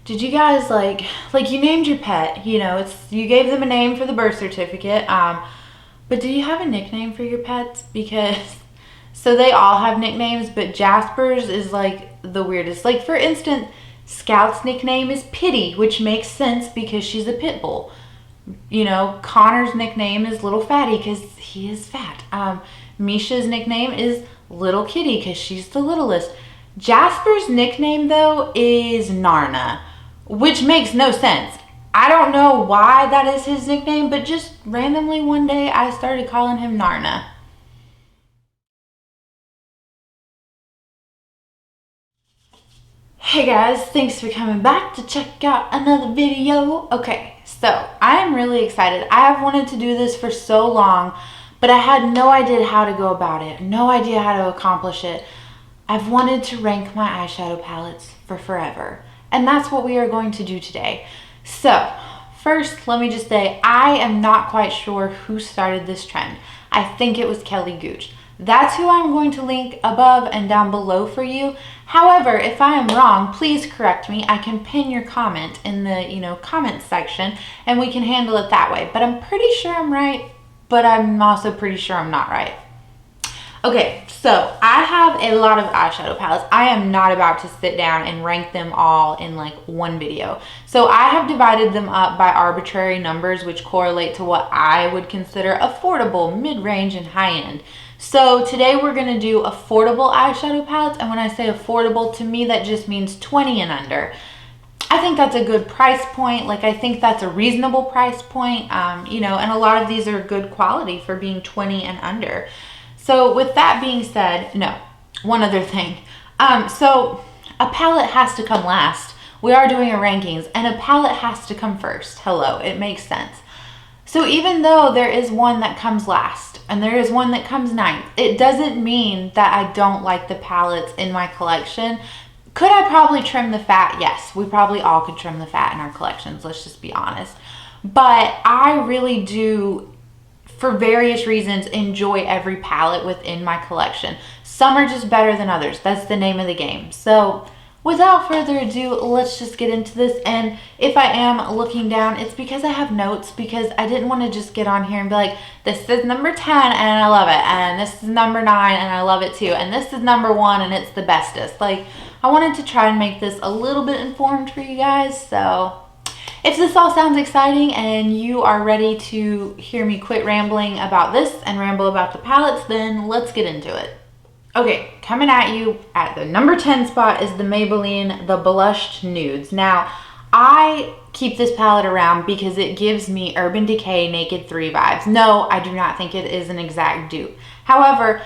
Did you guys like you named your pet, you know, you gave them a name for the birth certificate, but do you have a nickname for your pets? Because, so they all have nicknames, but Jasper's is like the weirdest. Like for instance, Scout's nickname is Pitty, which makes sense because she's a pit bull. You know, Connor's nickname is Little Fatty because he is fat. Misha's nickname is Little Kitty because she's the littlest. Jasper's nickname though is Narna, which makes no sense. I don't know why that is his nickname, but just randomly one day I started calling him Narna. Hey guys, thanks for coming back to check out another video. Okay, so I am really excited. I have wanted to do this for so long, but I had no idea how to go about it, no idea how to accomplish it. I've wanted to rank my eyeshadow palettes for forever, and that's what we are going to do today. So first, let me just say, I am not quite sure who started this trend. I think it was Kailee Gooch. That's who I'm going to link above and down below for you. However, if I am wrong, please correct me. I can pin your comment in the, comments section, and we can handle it that way. But I'm pretty sure I'm right, but I'm also pretty sure I'm not right. Okay, so I have a lot of eyeshadow palettes. I am not about to sit down and rank them all in like one video. So I have divided them up by arbitrary numbers which correlate to what I would consider affordable, mid-range, and high-end. So today we're going to do affordable eyeshadow palettes, and when I say affordable, to me that just means 20 and under. I think that's a good price point. Like, I think that's a reasonable price point, and a lot of these are good quality for being 20 and under. So with that being said, no, one other thing. So a palette has to come last. We are doing a rankings, and a palette has to come first. Hello, it makes sense. So even though there is one that comes last and there is one that comes ninth, it doesn't mean that I don't like the palettes in my collection. Could I probably trim the fat? Yes, we probably all could trim the fat in our collections. Let's just be honest. But I really do, for various reasons, enjoy every palette within my collection. Some are just better than others. That's the name of the game. So without further ado, let's just get into this. And if I am looking down, it's because I have notes, because I didn't want to just get on here and be like, this is number 10 and I love it, and this is number 9 and I love it too, and this is number 1 and it's the bestest. Like, I wanted to try and make this a little bit informed for you guys. So if this all sounds exciting and you are ready to hear me quit rambling about this and ramble about the palettes, then let's get into it. Okay, coming at you at the number 10 spot is the Maybelline The Blushed Nudes. Now, I keep this palette around because it gives me Urban Decay Naked 3 vibes. No, I do not think it is an exact dupe. However,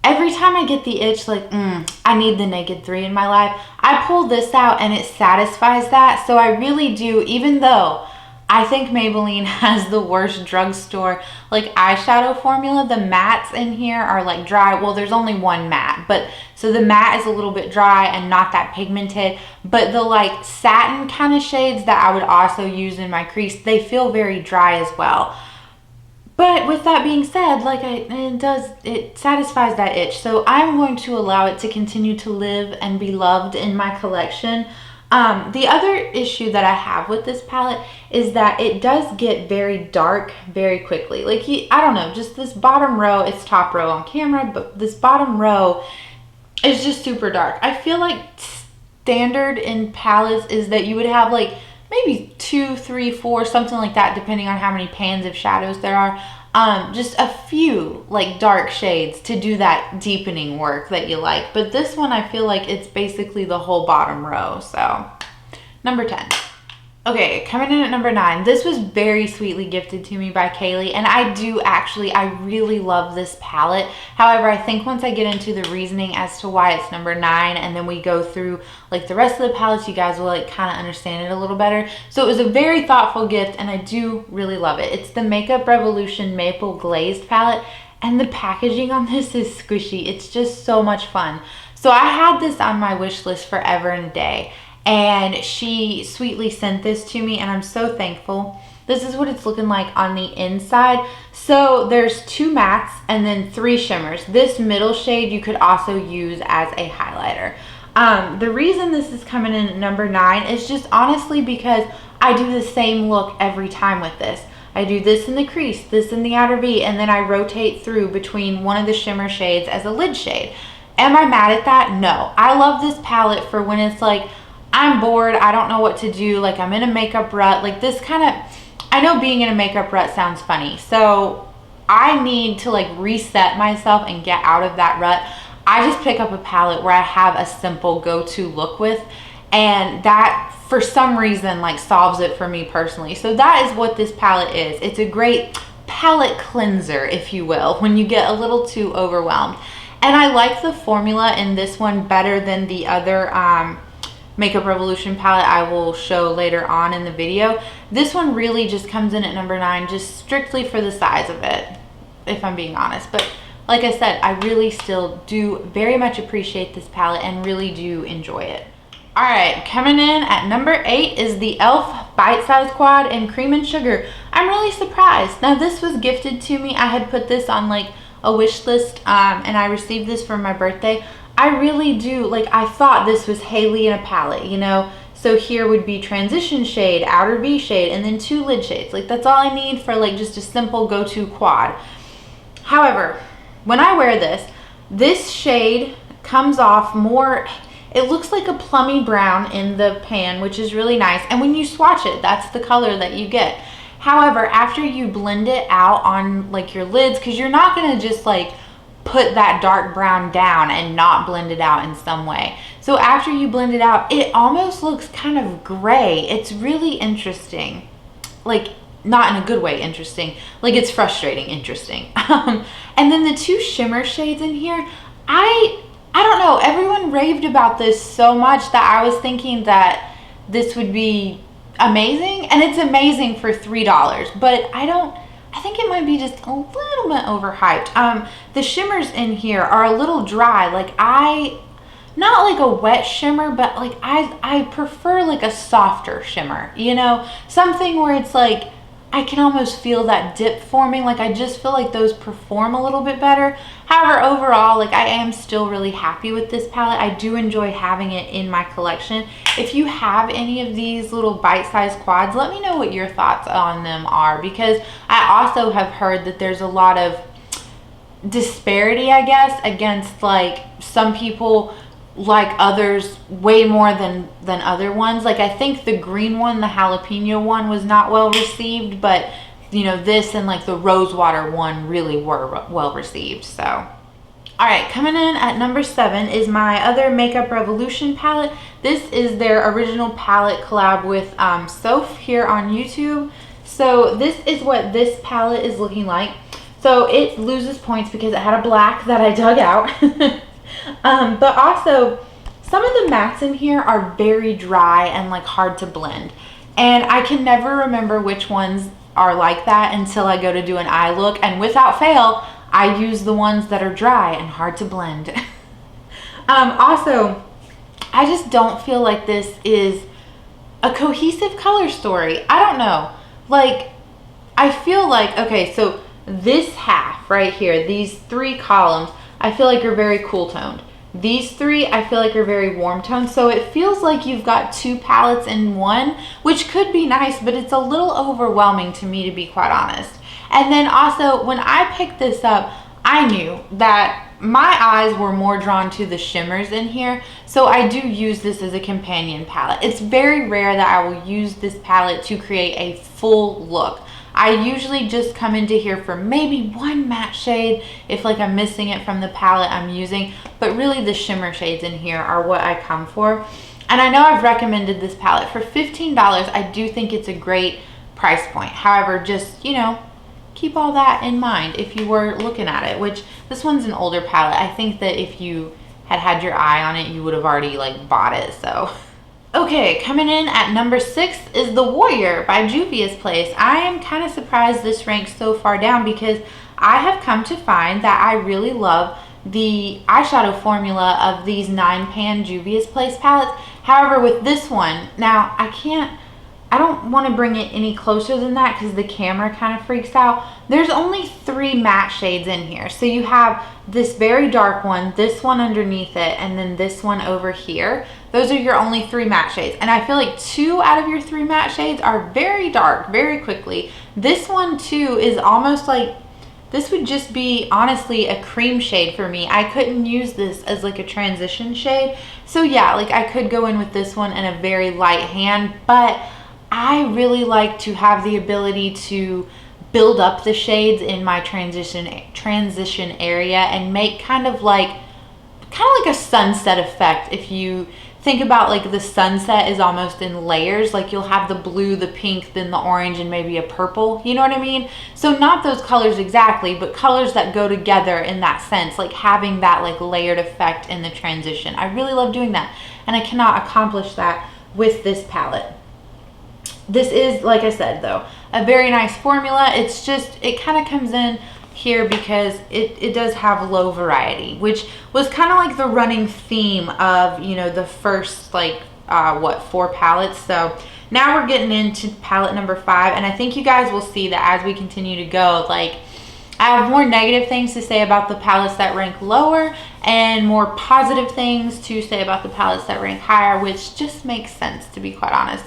every time I get the itch, like, I need the Naked 3 in my life, I pull this out and it satisfies that. So I really do, even though I think Maybelline has the worst drugstore like eyeshadow formula. The mattes in here are like dry. Well, there's only one matte, but so the matte is a little bit dry and not that pigmented, but the like satin kind of shades that I would also use in my crease, they feel very dry as well. But with that being said, like it satisfies that itch. So I'm going to allow it to continue to live and be loved in my collection. The other issue that I have with this palette is that it does get very dark very quickly. Like, I don't know, just this bottom row, it's top row on camera, but this bottom row is just super dark. I feel like standard in palettes is that you would have like maybe 2, 3, 4, something like that, depending on how many pans of shadows there are. Just a few like dark shades to do that deepening work that you like. But this one, I feel like it's basically the whole bottom row. So number 10. Okay, coming in at number 9. This was very sweetly gifted to me by Kailee, and I really love this palette. However, I think once I get into the reasoning as to why it's number 9, and then we go through like the rest of the palettes, you guys will like kind of understand it a little better. So it was a very thoughtful gift, and I do really love it. It's the Makeup Revolution Maple Glazed palette, and the packaging on this is squishy. It's just so much fun. So I had this on my wish list forever and a day, and she sweetly sent this to me, and I'm so thankful. This is what it's looking like on the inside. So there's 2 mattes and then 3 shimmers. This middle shade you could also use as a highlighter. The reason this is coming in at number 9 is just honestly because I do the same look every time with this. I do this in the crease, this in the outer V, and then I rotate through between one of the shimmer shades as a lid shade. Am I mad at that? No. I love this palette for when it's like, I'm bored, I don't know what to do, like I'm in a makeup rut, like this kind of, I know being in a makeup rut sounds funny, so I need to like reset myself and get out of that rut. I just pick up a palette where I have a simple go-to look with, and that for some reason like solves it for me personally. So that is what this palette is. It's a great palette cleanser, if you will, when you get a little too overwhelmed. And I like the formula in this one better than the other Makeup Revolution palette I will show later on in the video. This one really just comes in at number 9 just strictly for the size of it, if I'm being honest. But like I said, I really still do very much appreciate this palette and really do enjoy it. All right, coming in at number 8 is the e.l.f. Bite Size Quad in Cream and Sugar. I'm really surprised. Now this was gifted to me. I had put this on like a wish list and I received this for my birthday. I really do, like I thought this was Kailee in a palette, you know? So here would be transition shade, outer V shade, and then 2 lid shades. Like that's all I need for like just a simple go-to quad. However, when I wear this, this shade comes off more, it looks like a plummy brown in the pan, which is really nice. And when you swatch it, that's the color that you get. However, after you blend it out on like your lids, because you're not gonna just like put that dark brown down and not blend it out in some way. So after you blend it out, it almost looks kind of gray. It's really interesting. Like, not in a good way interesting. Like, it's frustrating interesting. And then the 2 shimmer shades in here, I don't know. Everyone raved about this so much that I was thinking that this would be amazing. And it's amazing for $3. But I think it might be just a little bit overhyped. The shimmers in here are a little dry. Like not like a wet shimmer, but like I prefer like a softer shimmer, you know? Something where it's like, I can almost feel that dip forming. Like I just feel like those perform a little bit better. However, overall, like I am still really happy with this palette. I do enjoy having it in my collection. If you have any of these little bite-sized quads, let me know what your thoughts on them are, because I also have heard that there's a lot of disparity, I guess, against like some people like others way more than other ones. Like I think the green one, the jalapeno one, was not well received, but you know, this and like the rosewater one really were well received. So all right, coming in at number 7 is my other Makeup Revolution palette. This is their original palette collab with Soph here on YouTube. So this is what this palette is looking like. So it loses points because it had a black that I dug out. But also some of the mattes in here are very dry and like hard to blend, and I can never remember which ones are like that until I go to do an eye look, and without fail I use the ones that are dry and hard to blend. Also, I just don't feel like this is a cohesive color story. I don't know, like I feel like, okay, so this half right here, these 3 columns, I feel like are very cool toned. These 3 I feel like are very warm toned. So it feels like you've got 2 palettes in one, which could be nice, but it's a little overwhelming to me, to be quite honest. And then also when I picked this up, I knew that my eyes were more drawn to the shimmers in here. So I do use this as a companion palette. It's very rare that I will use this palette to create a full look. I usually just come into here for maybe 1 matte shade if like I'm missing it from the palette I'm using, but really the shimmer shades in here are what I come for. And I know I've recommended this palette for $15. I do think it's a great price point. However, just, you know, keep all that in mind if you were looking at it, which this one's an older palette. I think that if you had your eye on it, you would have already like bought it, so. Okay, coming in at number 6 is The Warrior by Juvia's Place. I am kind of surprised this ranks so far down because I have come to find that I really love the eyeshadow formula of these 9-pan Juvia's Place palettes. However, with this one, now I I don't want to bring it any closer than that because the camera kind of freaks out. There's only 3 matte shades in here. So you have this very dark one, this one underneath it, and then this one over here. Those are your only 3 matte shades. And I feel like 2 out of your 3 matte shades are very dark, very quickly. This one too is almost like, this would just be honestly a cream shade for me. I couldn't use this as like a transition shade. So yeah, like I could go in with this one in a very light hand, but I really like to have the ability to build up the shades in my transition area and make kind of like a sunset effect. If you think about like the sunset is almost in layers, like you'll have the blue, the pink, then the orange, and maybe a purple, you know what I mean? So not those colors exactly, but colors that go together in that sense, like having that like layered effect in the transition. I really love doing that, and I cannot accomplish that with this palette. This is, like I said though, a very nice formula. It's just, it kind of comes in here because it does have low variety, which was kind of like the running theme of, you know, the first like, 4 palettes. So now we're getting into palette number 5, and I think you guys will see that as we continue to go, like I have more negative things to say about the palettes that rank lower and more positive things to say about the palettes that rank higher, which just makes sense, to be quite honest.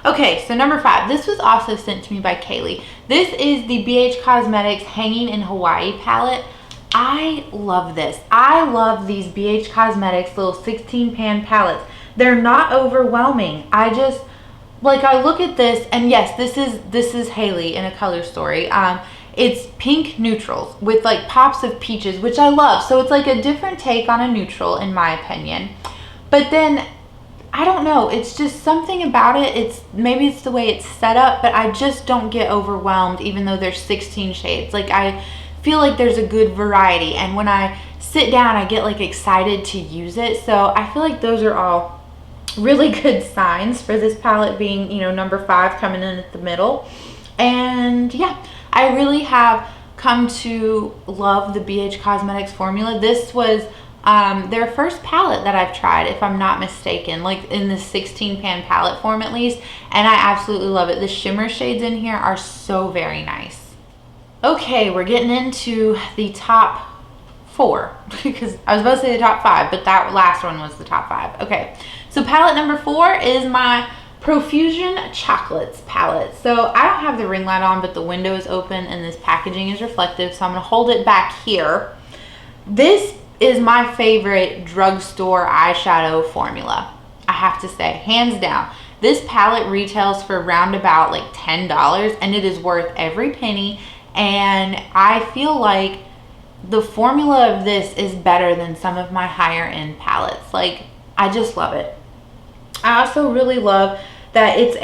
Okay, so number 5, this was also sent to me by Kailee. This is the BH Cosmetics Hanging in Hawaii palette. I love this. I love these BH Cosmetics little 16 pan palettes. They're not overwhelming. I just, like, I look at this, and yes, this is Hailey in a color story. It's pink neutrals with like pops of peaches, which I love. So it's like a different take on a neutral in my opinion. But then I don't know, it's just something about it. Maybe it's the way it's set up, but I just don't get overwhelmed even though there's 16 shades. Like I feel like there's a good variety, and when I sit down I get like excited to use it. So I feel like those are all really good signs for this palette being, you know, number 5 coming in at the middle. And yeah, I really have come to love the BH Cosmetics formula. This was their first palette that I've tried, if I'm not mistaken, like in the 16 pan palette form at least, and I absolutely love it. The shimmer shades in here are so very nice. Okay, we're getting into the top 4 because I was about to say the top 5, but that last one was the top 5. Okay, so palette number 4 is my Profusion Chocolates palette. So I don't have the ring light on, but the window is open and this packaging is reflective, so I'm going to hold it back here. This is my favorite drugstore eyeshadow formula, I have to say, hands down. This palette retails for around about like $10, and it is worth every penny, and I feel like the formula of this is better than some of my higher end palettes. Like, I just love it. I also really love that it's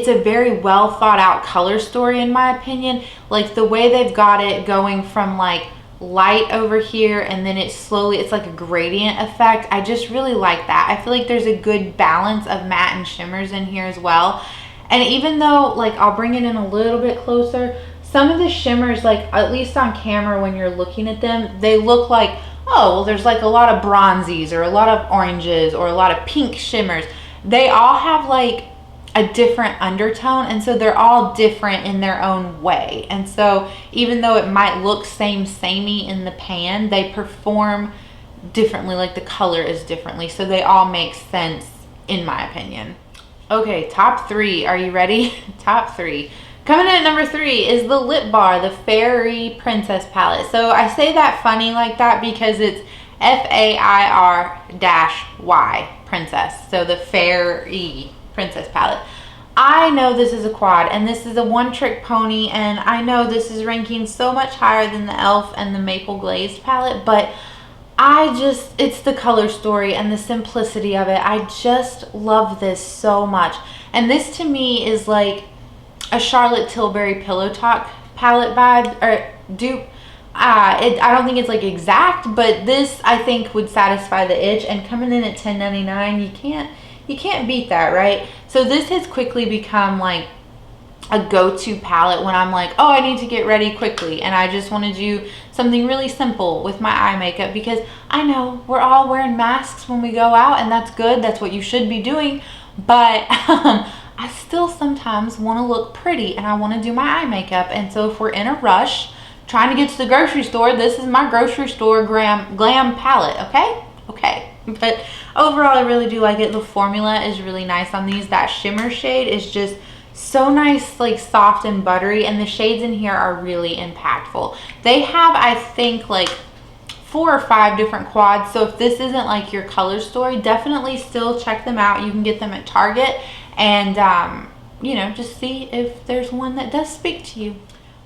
a very well thought out color story in my opinion. Like the way they've got it going from like light over here, and then it's like a gradient effect. I just really like that. I feel like there's a good balance of matte and shimmers in here as well. And even though, like, I'll bring it in a little bit closer, some of the shimmers, like at least on camera when you're looking at them, they look like, oh well, there's like a lot of bronzies or a lot of oranges or a lot of pink shimmers. They all have like a different undertone, and so they're all different in their own way. And so even though it might look samey in the pan, they perform differently, like the color is differently, so they all make sense in my opinion. Okay, top 3, are you ready? Top 3. Coming in at number 3 is the Lip Bar, the Fairy Princess palette. So I say that funny like that because it's F-A-I-R-Y Princess, so the Fairy Princess palette. I know this is a quad, and this is a one-trick pony, and I know this is ranking so much higher than the e.l.f. and the Maple Glazed palette, but it's the color story and the simplicity of it. I just love this so much. And this to me is like a Charlotte Tilbury Pillow Talk palette vibe, or dupe. I don't think it's like exact, but this I think would satisfy the itch, and coming in at $10.99, you can't beat that, right? So this has quickly become like a go-to palette when I'm like, oh, I need to get ready quickly and I just want to do something really simple with my eye makeup, because I know we're all wearing masks when we go out, and that's good, that's what you should be doing, but I still sometimes want to look pretty and I want to do my eye makeup. And so if we're in a rush trying to get to the grocery store, this is my grocery store glam palette, okay? Okay. But overall, I really do like it. The formula is really nice on these. That shimmer shade is just so nice, like soft and buttery, and the shades in here are really impactful. They have, I think, like 4 or 5 different quads, so if this isn't like your color story, definitely still check them out. You can get them at Target and you know, just see if there's one that does speak to you.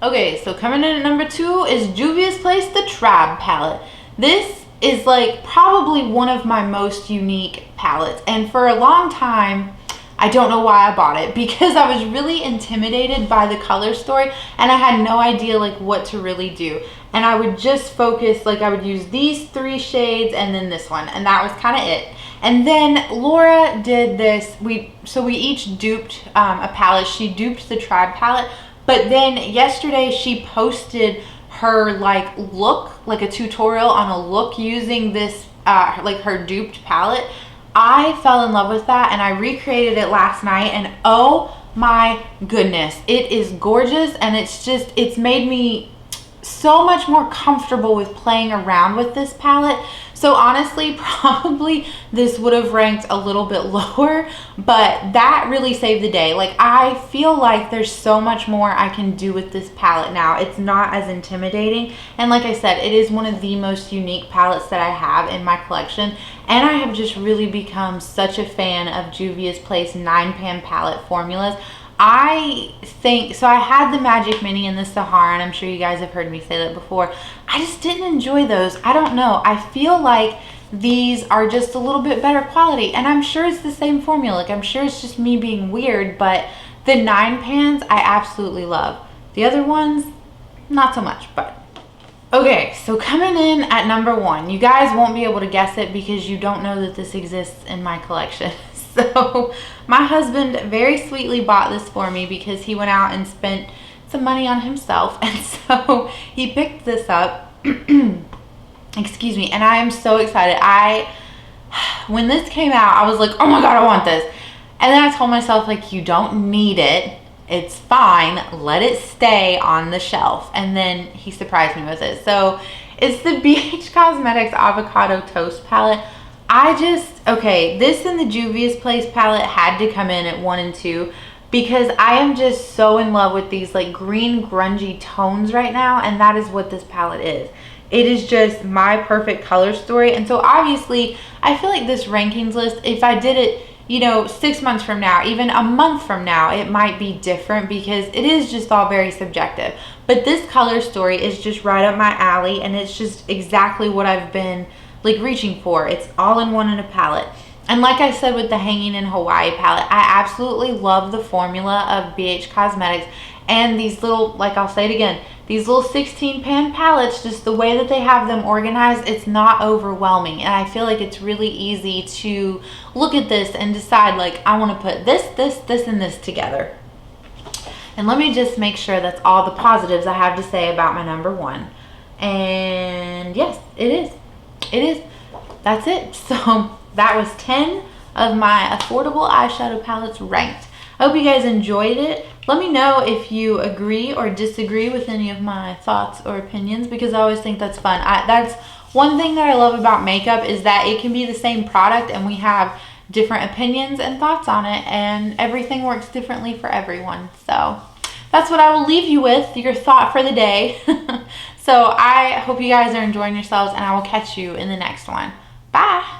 Okay, so coming in at number 2 is Juvia's Place, the Tribe palette. This is like probably one of my most unique palettes, and for a long time I don't know why I bought it, because I was really intimidated by the color story and I had no idea like what to really do. And I would just focus, like I would use these 3 shades and then this one, and that was kind of it. And then Laura did this, so we each duped a palette. She duped the Tribe palette, but then yesterday she posted her like look, like a tutorial on a look using this like her duped palette. I fell in love with that and I recreated it last night, and oh my goodness, it is gorgeous, and it's made me so much more comfortable with playing around with this palette. So honestly, probably this would have ranked a little bit lower, but that really saved the day. Like, I feel like there's so much more I can do with this palette now. It's not as intimidating, and like I said, it is one of the most unique palettes that I have in my collection, and I have just really become such a fan of Juvia's Place 9-pan palette formulas. I think, so I had the Magic Mini and the Sahara, and I'm sure you guys have heard me say that before. I just didn't enjoy those. I don't know. I feel like these are just a little bit better quality, and I'm sure it's the same formula. Like, I'm sure it's just me being weird, but the 9-pans I absolutely love. The other ones, not so much, but. Okay, so coming in at number 1, you guys won't be able to guess it because you don't know that this exists in my collection. So my husband very sweetly bought this for me because he went out and spent some money on himself, and so he picked this up. Excuse me. And I am so excited. When this came out, I was like, oh my god, I want this. And then I told myself, like, you don't need it, it's fine, let it stay on the shelf. And then he surprised me with it. So it's the BH Cosmetics Avocado Toast palette. Okay, this and the Juvia's Place palette had to come in at 1 and 2 because I am just so in love with these like green grungy tones right now, and that is what this palette is. It is just my perfect color story. And so obviously I feel like this rankings list, if I did it, you know, 6 months from now, even a month from now, it might be different because it is just all very subjective. But this color story is just right up my alley, and it's just exactly what I've been like reaching for. It's all in one in a palette. And like I said with the Hangin in Hawaii palette, I absolutely love the formula of BH Cosmetics, and these little, like I'll say it again, these little 16-pan palettes, just the way that they have them organized, it's not overwhelming. And I feel like it's really easy to look at this and decide, like, I want to put this, and this together. And let me just make sure that's all the positives I have to say about my number 1. And yes, it is. It is. That's it. So that was 10 of my affordable eyeshadow palettes ranked. I hope you guys enjoyed it. Let me know if you agree or disagree with any of my thoughts or opinions, because I always think that's fun. That's one thing that I love about makeup, is that it can be the same product and we have different opinions and thoughts on it, and everything works differently for everyone. So that's what I will leave you with, your thought for the day. So I hope you guys are enjoying yourselves, and I will catch you in the next one. Bye.